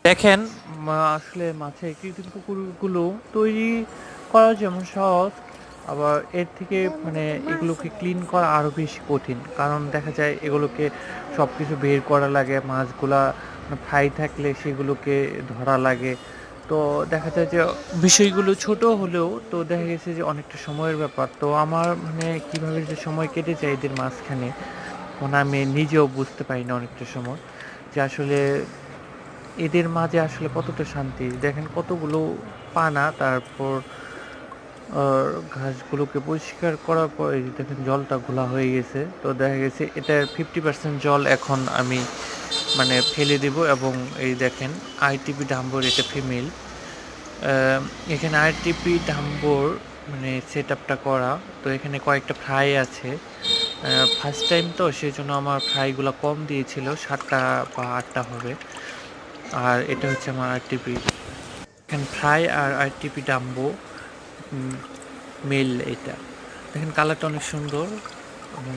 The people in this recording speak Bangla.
দেখেন আসলে মাছের কৃত্রিম পুকুরগুলো তৈরি করা যেমন সহজ, আবার এর থেকে মানে এগুলোকে ক্লিন করা আরো বেশি কঠিন। কারণ দেখা যায় এগুলোকে সবকিছু বের করা লাগে, মাছগুলা ফ্রাই থাকলে সেগুলোকে ধরা লাগে। তো দেখা যায় যে বিষয়গুলো ছোট হলেও তো দেখা গেছে যে অনেকটা সময়ের ব্যাপার। তো আমার মানে কিভাবে যে সময় কেটে যায় এদের মাঝখানে, মানে আমি নিজেও বুঝতে পারি না অনেকটা সময় যে আসলে এদের মাঝে আসলে কতটা শান্তি। দেখেন কতগুলো পানা, তারপর ঘাসগুলোকে পরিষ্কার করার পর এই যে দেখেন জলটা ঘোলা হয়ে গেছে। তো দেখা গেছে এটার 50% জল এখন আমি মানে ফেলে দিব, এবং এই দেখেন আইটিপি ডাম্বর, এটা ফিমেল। আ এখানে আরটিপি ডাম্বর মানে সেটআপটা করা। তো এখানে কয়েকটা ফ্রাই আছে। ফার্স্ট টাইম তো সেজন্য আমার ফ্রাইগুলা কম দিয়েছিল। ৭ টা বা ৮ টা হবে। আর এটা হচ্ছে আমার আরটিপি। এখানে ফ্রাই আর আরটিপি ডাম্বো উম মেল এটা। দেখেন কালারটা অনেক সুন্দর এবং